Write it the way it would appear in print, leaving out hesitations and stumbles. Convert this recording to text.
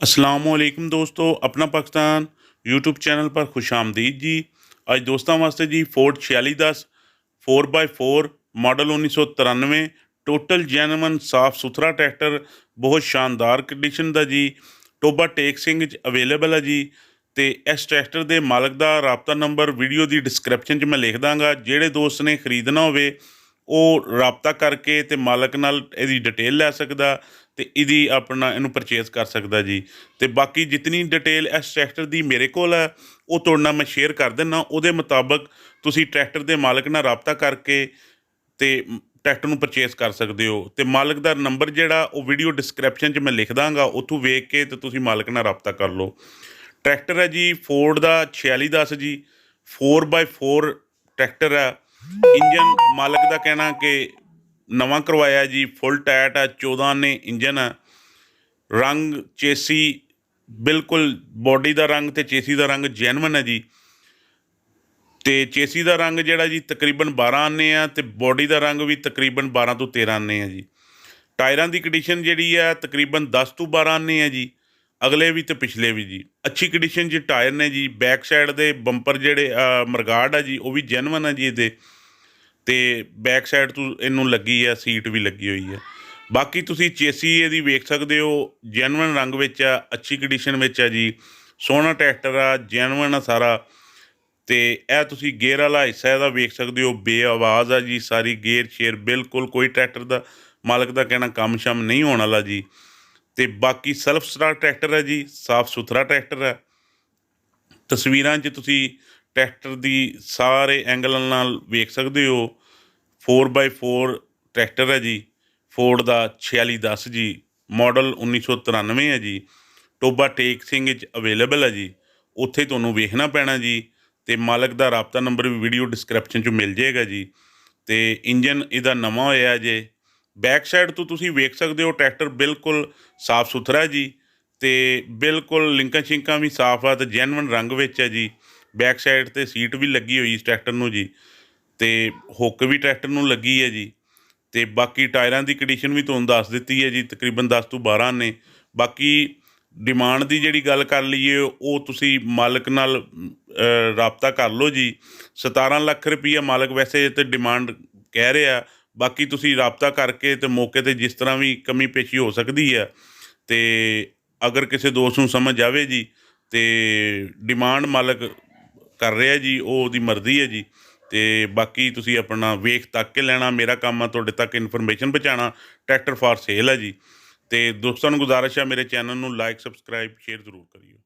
असलामुअलैकुम दोस्तों, अपना Pakistan YouTube channel पर खुश आमदीद जी। अज दोस्तों वास्ते जी Ford 4610 4x4 model 1993 total genuine साफ सुथरा ट्रैक्टर बहुत शानदार कंडीशन का जी टोबा टेक सिंह अवेलेबल है जी। तो इस ट्रैक्टर के मालक का राबता नंबर वीडियो की डिस्क्रिप्शन मैं लिख दाँगा। जेड़े दोस्त ने खरीदना होवे ਉਹ ਰਾਬਤਾ ਕਰਕੇ ਤੇ ਮਾਲਕ ਨਾਲ ਇਹਦੀ ਡਿਟੇਲ ਲੈ ਸਕਦਾ ਤੇ ਇਹਦੀ ਆਪਣਾ ਇਹਨੂੰ ਪਰਚੇਜ਼ ਕਰ ਸਕਦਾ ਜੀ। ਤੇ ਬਾਕੀ ਜਿਤਨੀ ਡਿਟੇਲ ਇਸ ਟਰੈਕਟਰ ਦੀ ਮੇਰੇ ਕੋਲ ਹੈ ਉਹ ਤੁਹਾਡੇ ਨਾਲ ਮੈਂ ਸ਼ੇਅਰ ਕਰ ਦਿੰਦਾ। ਉਹਦੇ ਮੁਤਾਬਕ ਤੁਸੀਂ ਟਰੈਕਟਰ ਦੇ ਮਾਲਕ ਨਾਲ ਰਾਬਤਾ ਕਰਕੇ ਤੇ ਟਰੈਕਟਰ ਨੂੰ ਪਰਚੇਜ਼ ਕਰ ਸਕਦੇ ਹੋ। ਤੇ ਮਾਲਕ ਦਾ ਨੰਬਰ ਜਿਹੜਾ ਉਹ ਵੀਡੀਓ ਡਿਸਕ੍ਰਿਪਸ਼ਨ 'ਚ ਮੈਂ ਲਿਖ ਦਾਂਗਾ, ਉੱਥੋਂ ਵੇਖ ਕੇ ਤੇ ਤੁਸੀਂ ਮਾਲਕ ਨਾਲ ਰਾਬਤਾ ਕਰ ਲਓ। ਟਰੈਕਟਰ ਹੈ ਜੀ ਫੋਰਡ ਦਾ 4610 ਜੀ 4x4 ਟਰੈਕਟਰ ਹੈ। इंजन मालक का कहना कि नवा करवाया जी, फुल टाइट है, 14 ने इंजन है। रंग चेसी बिल्कुल बॉडी का रंग तो चेसी का रंग जैनवन है जी। तो चेसी का रंग जोड़ा जी तकरीबन 12 आने है तो बॉडी का रंग भी तकरीबन 12 तो 13 आने है जी। टायरां की कंडीशन जी है तकरीबन 10 तो 12 आने है जी, अगले भी तो पिछले भी जी। अच्छी कंडीशन जी टायर ने जी। बैक साइड के बंपर जोड़े मरगाड़ है जी वो भी जैनवन है जी। ये तो बैक साइड तो इनू लगी है, सीट भी लगी हुई है। बाकी तुसी चेसी ये वेख सकते हो, जैनवन रंग में है, अच्छी कंडीशन में है जी। सोहना ट्रैक्टर आ, जैनवन आ सारा। तो यह तुसी गेयर वाला हिस्सा ਇਹਦਾ वेख सकते हो, बेआवाज़ आ जी सारी। गेयर शेयर बिल्कुल कोई ट्रैक्टर का मालक का कहना कम शम नहीं होने वाला जी। तो बाकी सैल्फ स्टार्ट ट्रैक्टर है जी, साफ सुथरा ट्रैक्टर है। तस्वीरां 'च तुसी ट्रैक्टर की सारे एंगलों नाल वेख सकते हो। 4x4 ट्रैक्टर है जी फोर्ड का 4610 जी, मॉडल 1993 है जी। टोबा टेक सिंह अवेलेबल है जी, उत्थे तुहानूं वेखना पैना जी। तो मालक का राबता नंबर भी वीडियो डिस्क्रिप्शन 'ਚ मिल जाएगा जी। तो इंजन इहदा नवां होया जे। बैक साइड तो तुसी वेख सकते हो ट्रैक्टर बिल्कुल साफ सुथरा जी। तो बिल्कुल लिंकां शिंकां भी साफ आ, तो जैनवन रंग में है जी। बैक साइड ते सीट भी लगी हुई इस ट्रैक्टर नूं जी। तो हुक भी ट्रैक्टर नूं लगी है जी। तो बाकी टायरां की कंडीशन भी तुहानूं दस दी है जी, तकरीबन 10 तो 12 ने। बाकी डिमांड की जिहड़ी गल कर लईए वो तुसी मालक नाल राबता कर लो जी। 17 लाख रुपया मालक वैसे तो डिमांड कह रहा। बाकी तुसी राबता करके तो मौके पर जिस तरह भी कमी पेशी हो सकती है। तो अगर किसी दोस्त नूं समझ आवे जी तो डिमांड मालक कर रहा जी, वो उसकी मर्जी है जी। तो बाकी तुसी अपना वेख तक के लेना, मेरा काम है तुहाडे तक इनफॉर्मेशन पहुँचाना। ट्रैक्टर फॉर सेल है जी। तो दोस्तों नूं गुजारिश है मेरे चैनल नूं लाइक सबसक्राइब शेयर जरूर करियो।